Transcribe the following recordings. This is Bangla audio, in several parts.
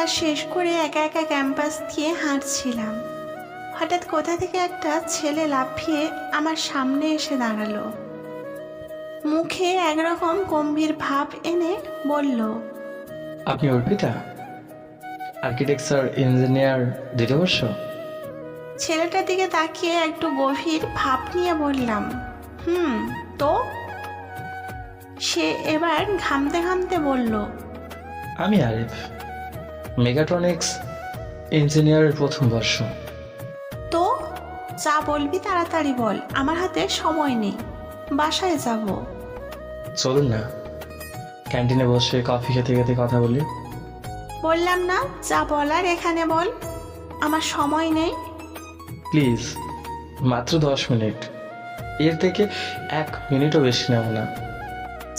ক্লাস শেষ করে একা একা ক্যাম্পাস দিয়ে হাঁটছিলাম। হঠাৎ কোথা থেকে একটা ছেলে লাফিয়ে আমার সামনে এসে দাঁড়ালো। মুখে একরকম গম্ভীর ভাব এনে বলল, আপনি অর্পিতা, আর্কিটেকচার ইঞ্জিনিয়ার 2 বর্ষ? ছেলেটার দিকে তাকিয়ে একটু গভীর ভাব নিয়ে বললাম, তো? সে এবার ঘামতে ঘামতে বলল, আমি আরিফ, মেগাট্রনিক্স ইঞ্জিনিয়ারের 1ম বর্ষ। তো যা বলবি তাড়াতাড়ি বল, আমার হাতে সময় নেই, বাসায় যাব। চলুন না, ক্যান্টিনে বসে কফি খেতে খেতে কথা বলি। বললাম না, যা বলার এখানে বল, আমার সময় নেই। প্লিজ, মাত্র 10 মিনিট, এর থেকে 1 মিনিটও বেশি নেব না।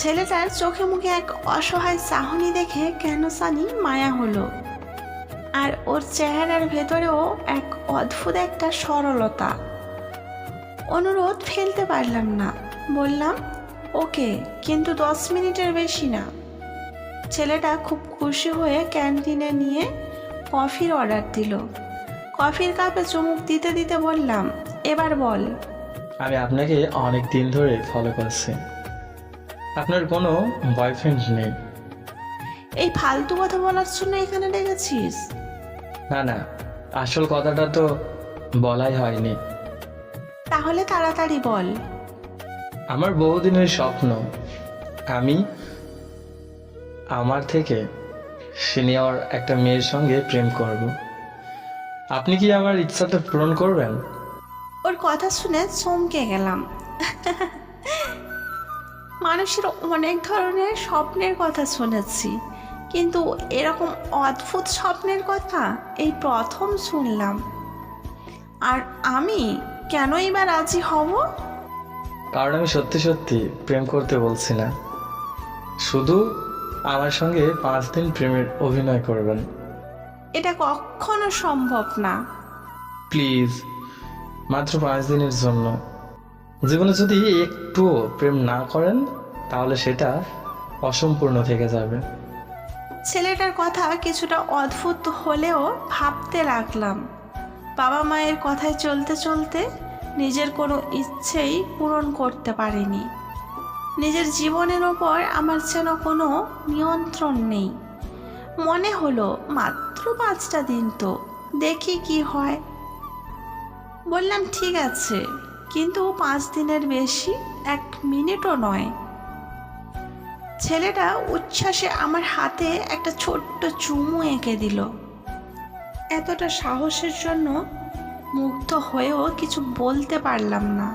ছেলেটার চোখে মুখে এক অসহায় চাহনি দেখে কেন জানি মায়া হলো। আর ওর চেহারার ভেতরেও এক অদ্ভুত একটা সরলতা। অনুরোধ ফেলতে পারলাম না, বললাম, ওকে, কিন্তু 10 মিনিটের বেশি না। ছেলেটা খুব খুশি হয়ে ক্যান্টিনে নিয়ে কফির অর্ডার দিল। কফির কাপে চুমুক দিতে দিতে বললাম, এবার বল। আমি আপনাকে অনেক দিন ধরে ফলো করছি। আপনার কোনো বয়ফ্রেন্ড নেই? এই ফালতু কথা বলার জন্য এখানে ডেকেছিস? না না, আসল কথাটা তো বলাই হয়নি। তাহলে তাড়াতাড়ি বল। আমার বহুদিনের স্বপ্ন, আমি আমার থেকে সিনিয়র একটা মেয়ের সঙ্গে প্রেম করব। আপনি কি আমার ইচ্ছাটা পূরণ করবেন? ওর কথা শুনে চমকে গেলাম। মানুষের অনেক ধরনের স্বপ্নের কথা শুনেছি, কিন্তু এরকম অদ্ভুত স্বপ্নের কথা এই প্রথম শুনলাম। আর আমি কেনই বা রাজি হব? কারণ আমি সত্যি সত্যি প্রেম করতে বলছি না, শুধু আমার সঙ্গে 5 দিন প্রেমের অভিনয় করবেন। এটা কখনো সম্ভব না। প্লিজ, মাত্র 5 দিনের জন্য। জীবনে যদি একটুও প্রেম না করেন তাহলে সেটা অসম্পূর্ণ থেকে যাবে। ছেলেটার কথা কিছুটা অদ্ভুত হলেও ভাবতে লাগলাম। বাবা মায়ের কথায় চলতে চলতে নিজের কোনো ইচ্ছেই পূরণ করতে পারিনি। নিজের জীবনের ওপর আমার যেন কোনো নিয়ন্ত্রণ নেই। মনে হলো মাত্র 5টা দিন, তো দেখি কি হয়। বললাম, ঠিক আছে, কিন্তু 5 দিনের বেশি 1 মিনিটও নয়। ছেলেটা উচ্ছ্বাসে আমার হাতে একটা ছোট্ট চুমু এঁকে দিল। এতটা সাহসের জন্য মুগ্ধ হয়েও কিছু বলতে পারলাম না।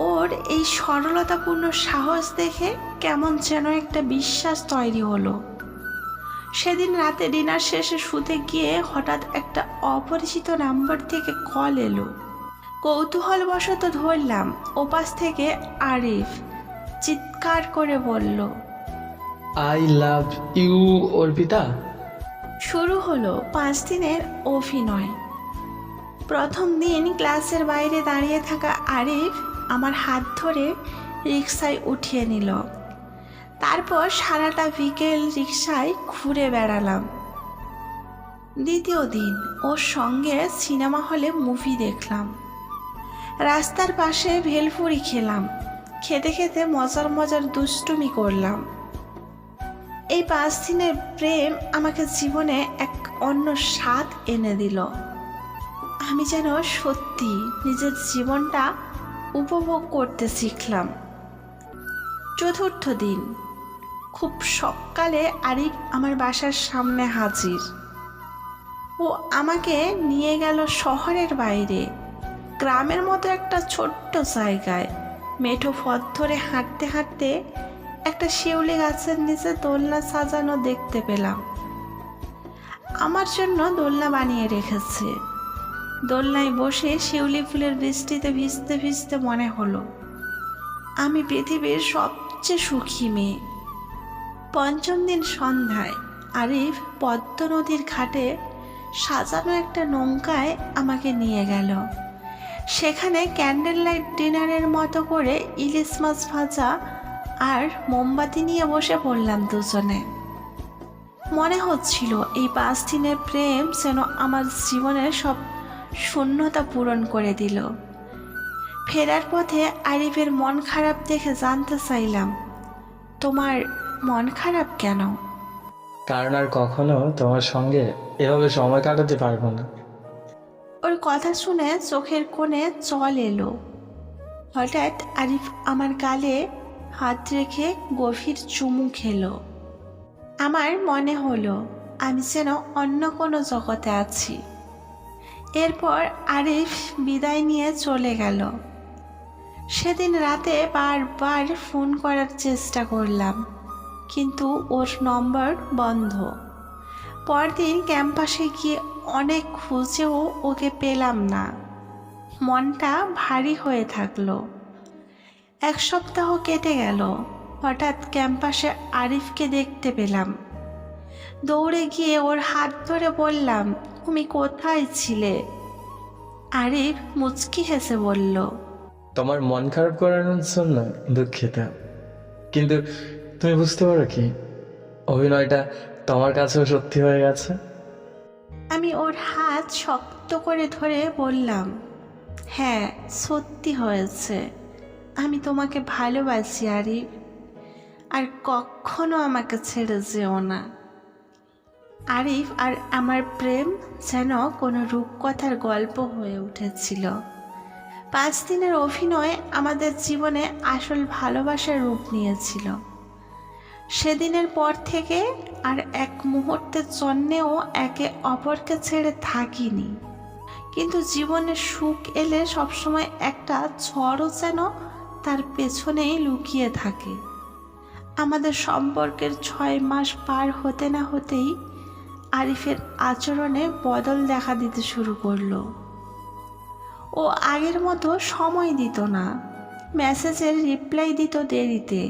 ওর এই সরলতাপূর্ণ সাহস দেখে কেমন যেন একটা বিশ্বাস তৈরি হলো। সেদিন রাতে ডিনার শেষে শুতে গিয়ে হঠাৎ একটা অপরিচিত নাম্বার থেকে কল এলো। কৌতূহলবশত ধরলাম। ওপাশ থেকে আরিফ চিৎকার করে বলল, আই লাভ ইউ অর্পিতা। শুরু হলো 5 দিনের অভিনয়। প্রথম দিন ক্লাসের বাইরে দাঁড়িয়ে থাকা আরিফ আমার হাত ধরে রিকশায় উঠিয়ে নিল। তারপর সারাটা বিকেল রিকশায় ঘুরে বেড়ালাম। দ্বিতীয় দিন ওর সঙ্গে সিনেমা হলে মুভি দেখলাম। রাস্তার পাশে ভেলপুরি খেলাম। খেতে খেতে মজার মজার দুষ্টুমি করলাম। এই 5 দিনের প্রেম আমাকে জীবনে এক অন্য স্বাদ এনে দিল। আমি যেন সত্যি নিজের জীবনটা উপভোগ করতে শিখলাম। চতুর্থ দিন খুব সকালে আরিফ আমার বাসার সামনে হাজির। ও আমাকে নিয়ে গেল শহরের বাইরে, গ্রামের মতো একটা ছোট্ট জায়গায়। মেঠো পথ ধরে হাঁটতে হাঁটতে একটা শিউলি গাছের নিচে দোলনা সাজানো দেখতে পেলাম। আমার জন্য দোলনা বানিয়ে রেখেছে। দোলনায় বসে শিউলি ফুলের বৃষ্টিতে ভিজতে ভিজতে মনে হলো আমি পৃথিবীর সবচেয়ে সুখী মেয়ে। পঞ্চম দিন সন্ধ্যায় আরিফ পদ্ম নদীর ঘাটে সাজানো একটা নৌকায় আমাকে নিয়ে গেল। সেখানে ক্যান্ডেল লাইট ডিনারের মতো করে ইলিশ মাছ ভাজা আর মোমবাতি নিয়ে বসে পড়লাম দুজনে। মনে হচ্ছিল এই 5 দিনের প্রেম যেন আমার জীবনের সব শূন্যতা পূরণ করে দিল। ফেরার পথে আরিফের মন খারাপ দেখে জানতে চাইলাম, তোমার মন খারাপ কেন? কারণ আর কখনো তোমার সঙ্গে এভাবে সময় কাটাতে পারবো না। ওর কথা শুনে চোখের কোণে জল এলো। হঠাৎ আরিফ আমার গালে হাত রেখে গভীর চুমু খেলো। আমার মনে হলো আমি যেন অন্য কোনো জগতে আছি। এরপর আরিফ বিদায় নিয়ে চলে গেল। সেদিন রাতে বারবার ফোন করার চেষ্টা করলাম, কিন্তু ওর নম্বর বন্ধ। পরদিন ক্যাম্পাসে গিয়ে অনেক খুঁজেও ওকে পেলাম না। মনটা ভারী হয়ে থাকলো। 1 সপ্তাহ কেটে গেল। হঠাৎ ক্যাম্পাসে আরিফকে দেখতে পেলাম। দৌড়ে গিয়ে ওর হাত ধরে বললাম, তুমি কোথায় ছিলে? আরিফ মুচকি হেসে বলল, তোমার মন খারাপ করানোর জন্য দুঃখিত, কিন্তু তুমি বুঝতে পারো কি, অভিনয়টা তোমার কাছেও সত্যি হয়ে গেছে। আমি ওর হাত শক্ত করে ধরে বললাম, হ্যাঁ সত্যি হয়েছে। আমি তোমাকে ভালোবাসি আরিফ, আর কখনো আমাকে ছেড়ে যেও না। আরিফ আর আমার প্রেম যেন কোনো রূপকথার গল্প হয়ে উঠেছিল। 5 দিনের অভিনয় আমাদের জীবনে আসল ভালোবাসার রূপ নিয়েছিল। সেদিনের পর থেকে আর এক মুহূর্তের জন্যেও একে অপরকে ছেড়ে থাকিনি। কিন্তু জীবনে সুখ এলে সবসময় একটা ঝড়ও যেন তার পেছনেই লুকিয়ে থাকে। আমাদের সম্পর্কের 6 মাস পার হতে না হতেই আরিফের আচরণে বদল দেখা দিতে শুরু করলো। ও আগের মতো সময় দিত না, মেসেজের রিপ্লাই দিত দেরিতে,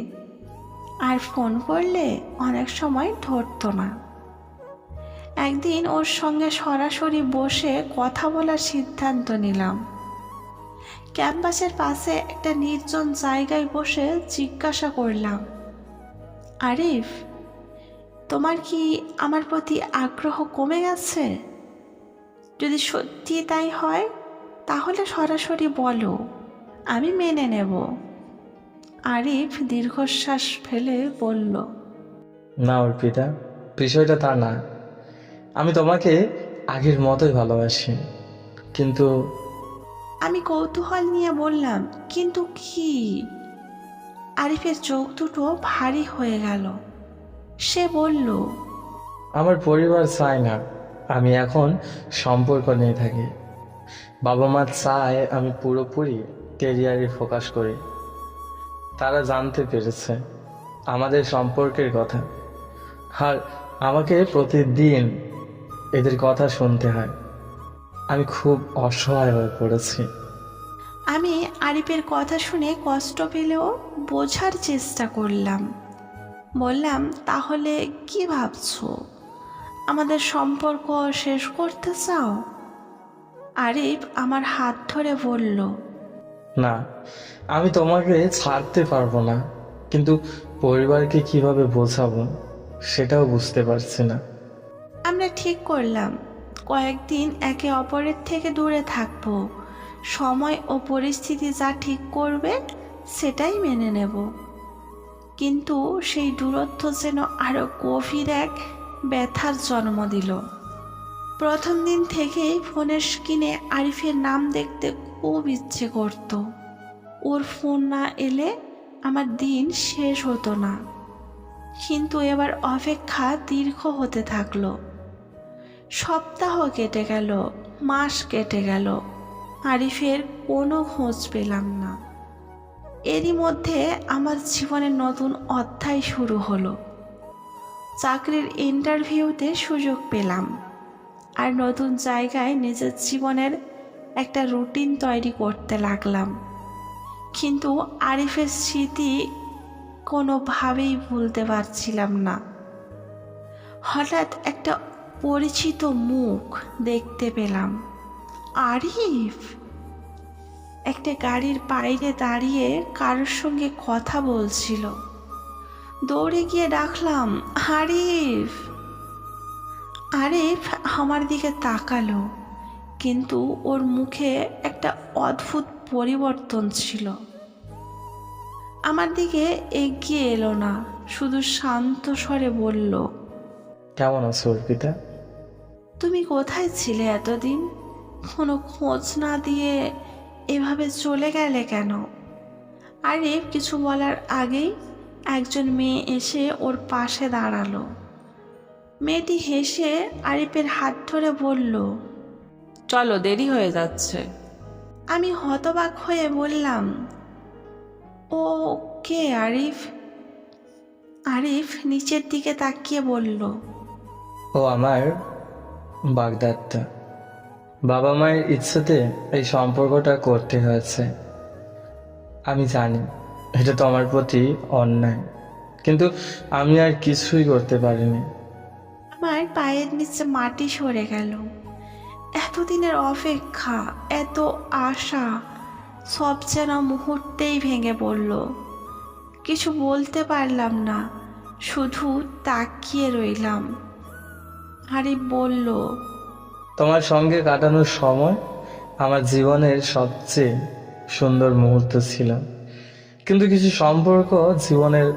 আর ফোন করলে অনেক সময় ধরতো না। একদিন ওর সঙ্গে সরাসরি বসে কথা বলার সিদ্ধান্ত নিলাম। ক্যাম্পাসের পাশে একটা নির্জন জায়গায় বসে জিজ্ঞাসা করলাম, আরিফ, তোমার কি আমার প্রতি আগ্রহ কমে গেছে? যদি সত্যি তাই হয় তাহলে সরাসরি বলো, আমি মেনে নেব। আরিফ দীর্ঘশ্বাস ফেলে বলল, না অর্পিতা, বিষয়টা তা না। আমি তোমাকে আগের মতোই ভালোবাসি, কিন্তু আমি কৌতূহল নিয়ে বললাম, কিন্তু কি? আরিফের চোখ দুটো ভারী হয়ে গেল। সে বলল, আমার পরিবার চায় না আমি এখন সম্পর্ক নিয়ে থাকি। বাবা মা চায় আমি পুরোপুরি ক্যারিয়ারে ফোকাস করি। তারা জানতে পেরেছে আমাদের সম্পর্কের কথা, আর আমাকে প্রতিদিন এদের কথা শুনতে হয়। আমি খুব অসহায় হয়ে পড়েছি। আমি আরিফের কথা শুনে কষ্ট পেলেও বোঝার চেষ্টা করলাম। বললাম, তাহলে কি ভাবছো? আমাদের সম্পর্ক শেষ করতে চাও? আরিফ আমার হাত ধরে বলল, না, আমি তোমাকে ছাড়তে পারবো না, কিন্তু পরিবারকে কিভাবে বোঝাবো সেটাও বুঝতে পারছি না। আমরা ঠিক করলাম কয়েকদিন একে অপরের থেকে দূরে থাকবো। সময় ও পরিস্থিতি যা ঠিক করবে সেটাই মেনে নেব। কিন্তু সেই দূরত্ব যেন আরো গভীর এক ব্যথার জন্ম দিল। প্রথম দিন থেকেই ফোনের স্ক্রিনে আরিফের নাম দেখতে খুব ইচ্ছে করত। ওর ফোন না এলে আমার দিন শেষ হতো না। কিন্তু এবার অপেক্ষা দীর্ঘ হতে থাকলো। সপ্তাহ কেটে গেল, মাস কেটে গেল, আরিফের কোনো খোঁজ পেলাম না। এরই মধ্যে আমার জীবনের নতুন অধ্যায় শুরু হলো। চাকরির ইন্টারভিউতে সুযোগ পেলাম, আর নতুন জায়গায় নিজের জীবনের একটা রুটিন তৈরি করতে লাগলাম। কিন্তু আরিফের স্মৃতি কোনোভাবেই ভুলতে পারছিলাম না। হঠাৎ একটা পরিচিত মুখ দেখতে পেলাম। আরিফ একটা গাড়ির বাইরে দাঁড়িয়ে কারোর সঙ্গে কথা বলছিল। দৌড়ে গিয়ে ডাকলাম, আরিফ। আরিফ আমার দিকে তাকালো, কিন্তু ওর মুখে একটা অদ্ভুত পরিবর্তন ছিল। আমার দিকে এগিয়ে এলো না, শুধু শান্ত স্বরে বলল, কেমন আছো অর্পিতা? তুমি কোথায় ছিলে এতদিন? কোনো খোঁজ না দিয়ে এভাবে চলে গেলে কেন? আরিফ কিছু বলার আগেই একজন মেয়ে এসে ওর পাশে দাঁড়ালো। মেয়েটি হেসে আরিফের হাত ধরে বলল, চলো, দেরি হয়ে যাচ্ছে। আমি হতবাক হয়ে বললাম, ও কে আরিফ? আরিফ নিচের দিকে তাকিয়ে বলল, ও আমার বাগদাদটা। বাবা মায়ের ইচ্ছেতে এই সম্পর্কটা করতে হয়েছে। আমি জানি এটা তোমার প্রতি অন্যায়, কিন্তু আমি আর কিছুই করতে পারিনি। আমার পায়ের নিচে মাটি সরে গেল। এতদিনের অপেক্ষা, এত আশা, সব যেন মুহূর্তেই ভেঙে পড়ল। কিছু বলতে পারলাম না, শুধু তাকিয়ে রইলাম। আরিফ বলল, তোমার সঙ্গে কাটানোর সময় আমার জীবনের সবচেয়ে সুন্দর মুহূর্ত ছিল, কিন্তু কিছু সম্পর্ক জীবনের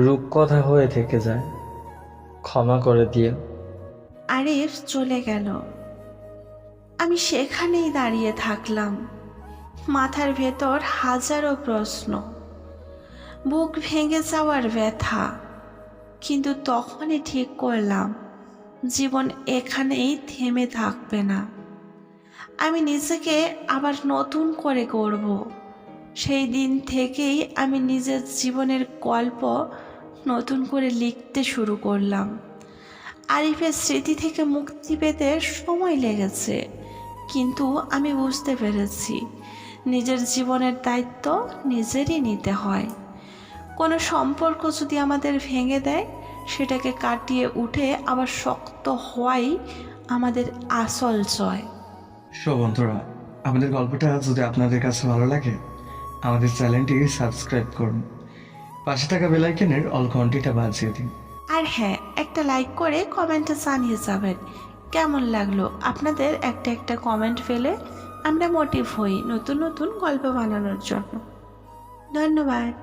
রূপকথা হয়ে থেকে যায়। ক্ষমা করে দিও। আরিফ চলে গেল। আমি সেখানেই দাঁড়িয়ে থাকলাম, মাথার ভেতর হাজারো প্রশ্ন, বুক ভেঙে যাওয়ার ব্যথা। কিন্তু তখনই ঠিক করলাম, জীবন এখানেই থেমে থাকবে না। আমি নিজেকে আবার নতুন করে গড়ব। সেই দিন থেকেই আমি নিজের জীবনের গল্প নতুন করে লিখতে শুরু করলাম। আরিফের স্মৃতি থেকে মুক্তি পেতে সময় লেগেছে, কিন্তু আমি বুঝতে পেরেছি নিজের জীবনের দায়িত্ব নিজেরই নিতে হয়। কোনো সম্পর্ক যদি আমাদের ভেঙে দেয়, সেটাকে কাটিয়ে উঠে আবার শক্ত হওয়াই আমাদের আসল জয়। বন্ধুরা, আমাদের গল্পটা যদি আপনাদের কাছে ভালো লাগে, আমাদের চ্যানেলটি সাবস্ক্রাইব করুন, পাশে থাকা বেল আইকনের অল ঘন্টিটা বাজিয়ে দিন। আর হ্যাঁ, একটা লাইক করে কমেন্টে জানিয়ে যাবেন কেমন লাগলো। আপনাদের একটা একটা কমেন্ট পেলে আমরা মোটিভ হই নতুন নতুন গল্প বানানোর জন্য। ধন্যবাদ।